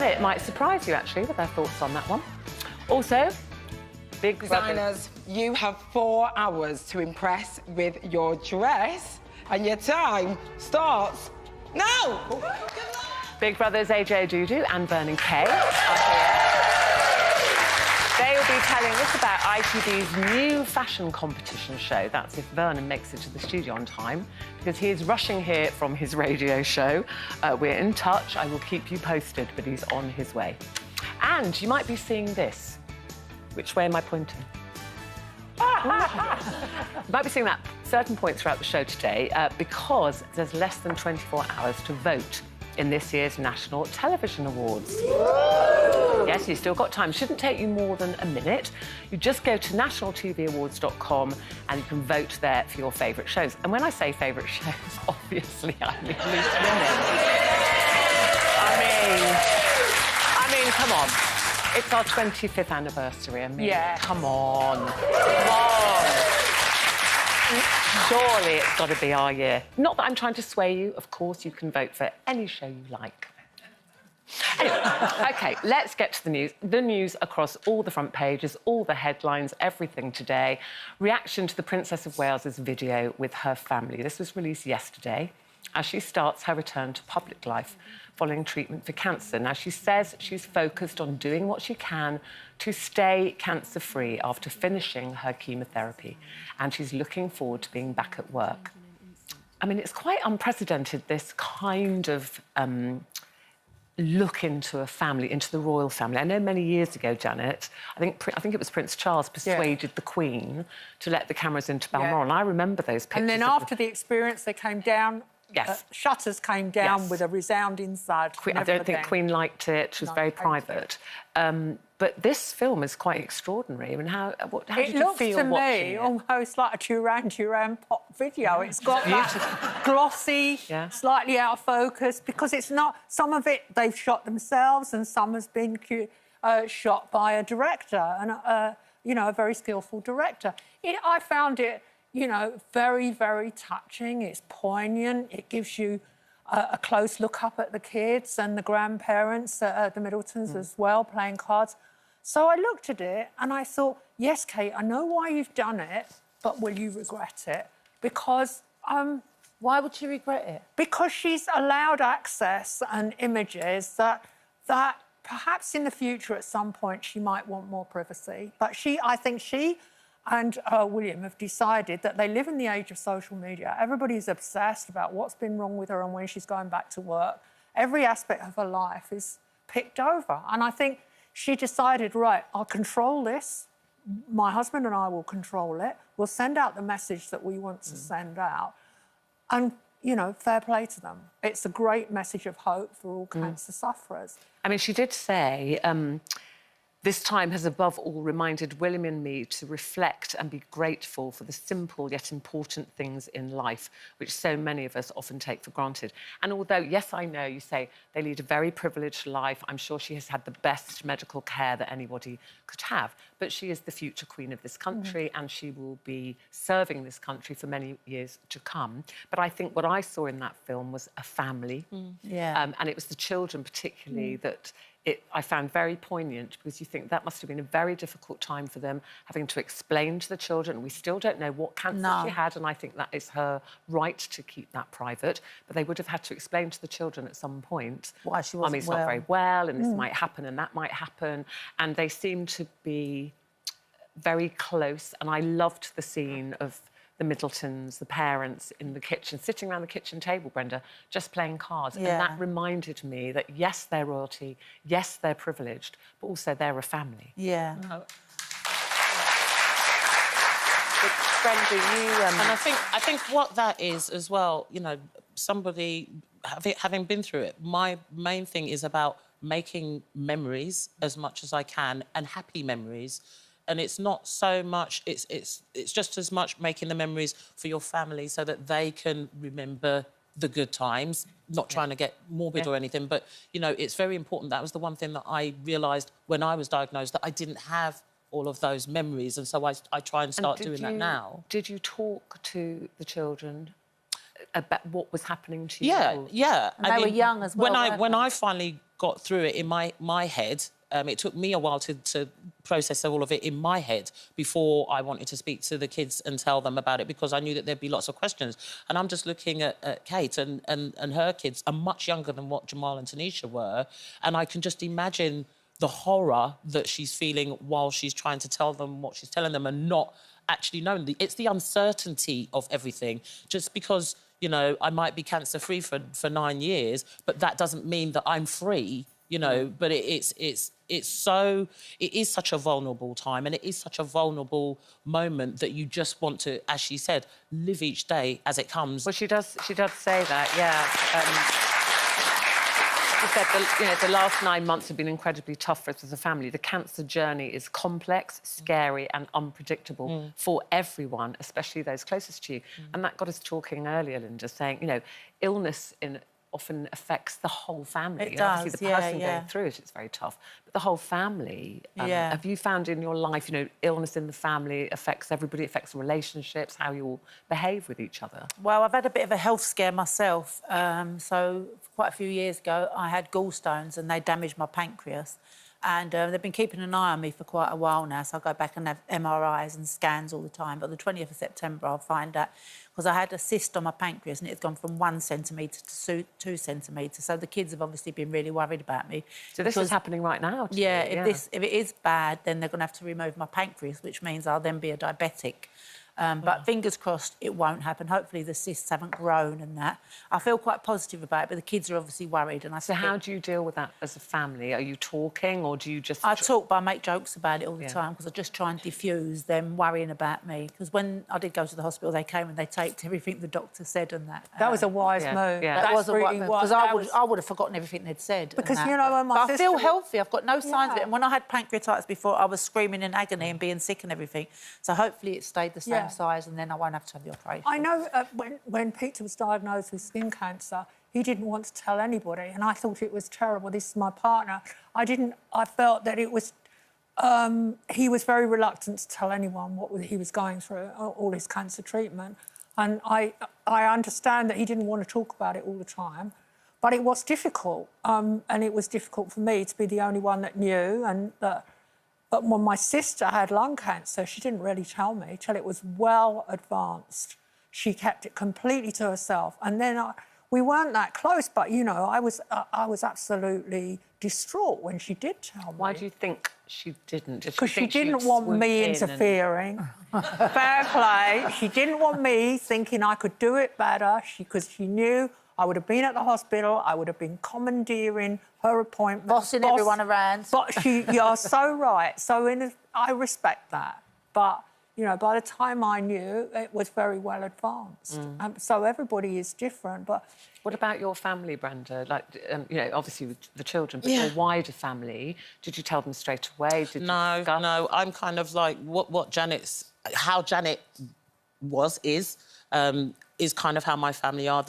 it might surprise you, actually, with their thoughts on that one. Also, Big Designers, you have 4 hours to impress with your dress, and your time starts now. Big Brothers AJ Dudu and Vernon Kay are here. They will be telling us about ITV's new fashion competition show. That's if Vernon makes it to the studio on time, because he is rushing here from his radio show. We're in touch. I will keep you posted, but he's on his way. And you might be seeing this. Which way am I pointing? You might be seeing that certain points throughout the show today because there's less than 24 hours to vote in this year's National Television Awards. Yes, you've still got time. Shouldn't take you more than a minute. You just go to nationaltvawards.com and you can vote there for your favourite shows. And when I say favourite shows, obviously I mean Loose Women. I mean, come on. It's our 25th anniversary. I mean, yeah. Come on. Come on. Surely it's got to be our year. Not that I'm trying to sway you. Of course, you can vote for any show you like. Anyway, OK, let's get to the news. The news across all the front pages, all the headlines, everything today. Reaction to the Princess of Wales's video with her family. This was released yesterday as she starts her return to public life following treatment for cancer. Now, she says she's focused on doing what she can to stay cancer-free after finishing her chemotherapy, and she's looking forward to being back at work. I mean, it's quite unprecedented, this kind of look into a family, into the royal family. I know many years ago, Janet, I think it was Prince Charles persuaded the Queen to let the cameras into Balmoral, and I remember those pictures. And then after the experience, they came down. Yes. Shutters came down with a resounding thud. I don't think Queen liked it. She was very private. But this film is quite extraordinary. I mean, how did you feel watching it? It looks to me almost like a Duran pop video. It's got that glossy, slightly out of focus, because it's not... Some of it they've shot themselves and some has been shot by a director, and, you know, a very skillful director. I found it... you know, very, very touching. It's poignant. It gives you a close look up at the kids and the grandparents, the Middletons as well, playing cards. So I looked at it and I thought, yes, Kate, I know why you've done it, but will you regret it? Because... why would she regret it? Because she's allowed access and images that perhaps in the future at some point she might want more privacy. But I think she and William have decided that they live in the age of social media. Everybody's obsessed about what's been wrong with her and when she's going back to work. Every aspect of her life is picked over. And I think she decided, right, I'll control this. My husband and I will control it. We'll send out the message that we want to send out. And, you know, fair play to them. It's a great message of hope for all cancer sufferers. I mean, she did say... this time has above all reminded William and me to reflect and be grateful for the simple yet important things in life, which so many of us often take for granted. And although, yes, I know you say they lead a very privileged life, I'm sure she has had the best medical care that anybody could have, but she is the future Queen of this country and she will be serving this country for many years to come. But I think what I saw in that film was a family. And it was the children particularly that... I found very poignant, because you think that must have been a very difficult time for them, having to explain to the children. We still don't know what cancer she had, and I think that is her right to keep that private. But they would have had to explain to the children at some point why she wasn't Mummy's not very well, and this might happen and that might happen. And they seemed to be very close, and I loved the scene of the Middletons, the parents in the kitchen, sitting around the kitchen table, Brenda, just playing cards. And that reminded me that, yes, they're royalty, yes, they're privileged, but also they're a family. Yeah. Brenda, you... And I think what that is as well, you know, somebody having been through it, my main thing is about making memories as much as I can, and happy memories. And it's not so much, it's just as much making the memories for your family so that they can remember the good times, not trying to get morbid or anything, but, you know, it's very important. That was the one thing that I realised when I was diagnosed, that I didn't have all of those memories, and so I try and start doing that now. Did you talk to the children about what was happening to you. Yeah. And they were young as well, When weren't I finally got through it in my head, it took me a while to process all of it in my head before I wanted to speak to the kids and tell them about it, because I knew that there'd be lots of questions. And I'm just looking at Kate, and her kids are much younger than what Jamal and Tanisha were, and I can just imagine the horror that she's feeling while she's trying to tell them what she's telling them and not actually knowing. It's the uncertainty of everything. Just because, you know, I might be cancer-free for 9 years, but that doesn't mean that I'm free, you know. But it is such a vulnerable time, and it is such a vulnerable moment that you just want to, as she said, live each day as it comes. Well, she does say that, yeah. She said the last 9 months have been incredibly tough for us as a family. The cancer journey is complex, scary and unpredictable for everyone, especially those closest to you. And that got us talking earlier, Linda, saying, you know, illness often affects the whole family. It does, obviously, the person going through it, it's very tough. But the whole family, have you found in your life, you know, illness in the family affects everybody, affects relationships, how you all behave with each other? Well, I've had a bit of a health scare myself. So quite a few years ago, I had gallstones and they damaged my pancreas. And they've been keeping an eye on me for quite a while now, so I go back and have MRIs and scans all the time. But the 20th of September, I'll find out, because I had a cyst on my pancreas and it had gone from 1 centimetre to 2 centimetres. So the kids have obviously been really worried about me. So this is happening right now to Yeah, you, if it is bad, then they're going to have to remove my pancreas, which means I'll then be a diabetic. But fingers crossed it won't happen. Hopefully the cysts haven't grown and that. I feel quite positive about it, but the kids are obviously worried. And So how do you deal with that as a family? Are you talking or do you just... I talk, but I make jokes about it all the time because I just try and diffuse them worrying about me. Because when I did go to the hospital, they came and they taped everything the doctor said and that. That was a wise move. Yeah. That was a really because I would have forgotten everything they'd said. Because, and that. you know, when my but I feel sister... healthy. I've got no signs of it. And when I had pancreatitis before, I was screaming in agony and being sick and everything. So hopefully it stayed the same size and then I won't have to have the operation. I know when Peter was diagnosed with skin cancer, he didn't want to tell anybody, and I thought it was terrible. This is my partner. I felt that it was... he was very reluctant to tell anyone what he was going through, all his cancer treatment. And I understand that he didn't want to talk about it all the time, but it was difficult. And it was difficult for me to be the only one that knew, and that... But when my sister had lung cancer, she didn't really tell me till it was well advanced. She kept it completely to herself. And then we weren't that close, but, you know, I was absolutely distraught when she did tell me. Why do you think she didn't? Because she didn't want me interfering. Fair play. She didn't want me thinking I could do it better, because she knew I would have been at the hospital, I would have been commandeering her appointment. Bossing everyone around. But you're so right. So I respect that. But, you know, by the time I knew, it was very well advanced. So everybody is different, but... What about your family, Brenda? Like, you know, obviously with the children, but your wider family, did you tell them straight away? No, I'm kind of like how Janet is kind of how my family are.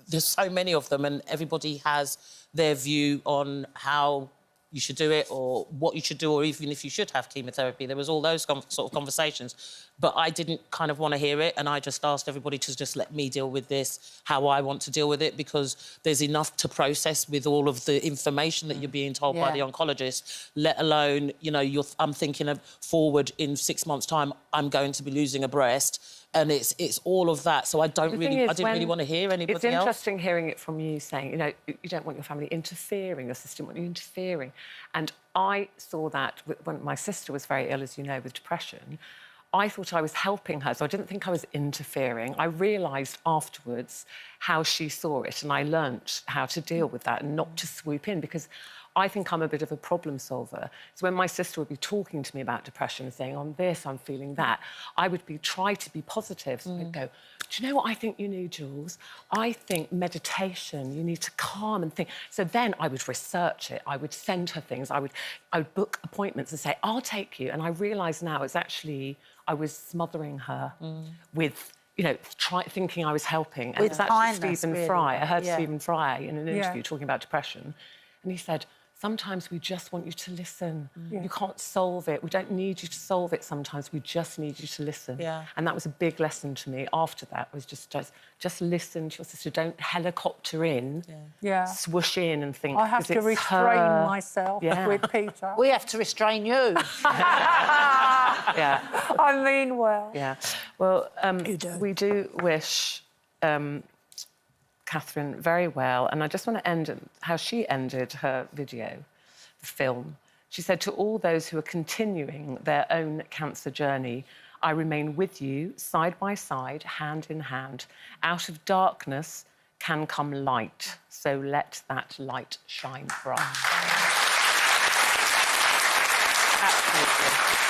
There's so many of them, and everybody has their view on how you should do it or what you should do, or even if you should have chemotherapy. There was all those sort of conversations. But I didn't kind of want to hear it, and I just asked everybody to just let me deal with this, how I want to deal with it, because there's enough to process with all of the information that you're being told by the oncologist, let alone, you know, I'm thinking of forward in 6 months' time, I'm going to be losing a breast. And it's all of that. So I didn't really want to hear anybody else. It's interesting hearing it from you saying, you know, you don't want your family interfering, your sister want you interfering. And I saw that when my sister was very ill, as you know, with depression. I thought I was helping her, so I didn't think I was interfering. I realised afterwards how she saw it, and I learnt how to deal with that and not to swoop in, because I think I'm a bit of a problem solver. So when my sister would be talking to me about depression and saying, on this, I'm feeling that, I would try to be positive. So I'd go, do you know what I think you need, Jules? I think meditation, you need to calm and think. So then I would research it. I would send her things. I would book appointments and say, I'll take you. And I realise now it's actually, I was smothering her with... you know, thinking I was helping. And With it's actually kindness, Stephen really. Fry. I heard Stephen Fry in an interview talking about depression, and he said, sometimes we just want you to listen. Yeah. You can't solve it. We don't need you to solve it sometimes. We just need you to listen. Yeah. And that was a big lesson to me after that, was just listen to your sister. Don't helicopter in, Yeah. swoosh in and think... I have 'cause to it's restrain her. myself Yeah. with Peter. We have to restrain you. Yeah. I mean well. Yeah. Well, You do. we do wish Catherine very well, and I just want to end how she ended her video, the film. She said, "To all those who are continuing their own cancer journey, I remain with you, side by side, hand in hand. Out of darkness can come light, so let that light shine bright." Absolutely.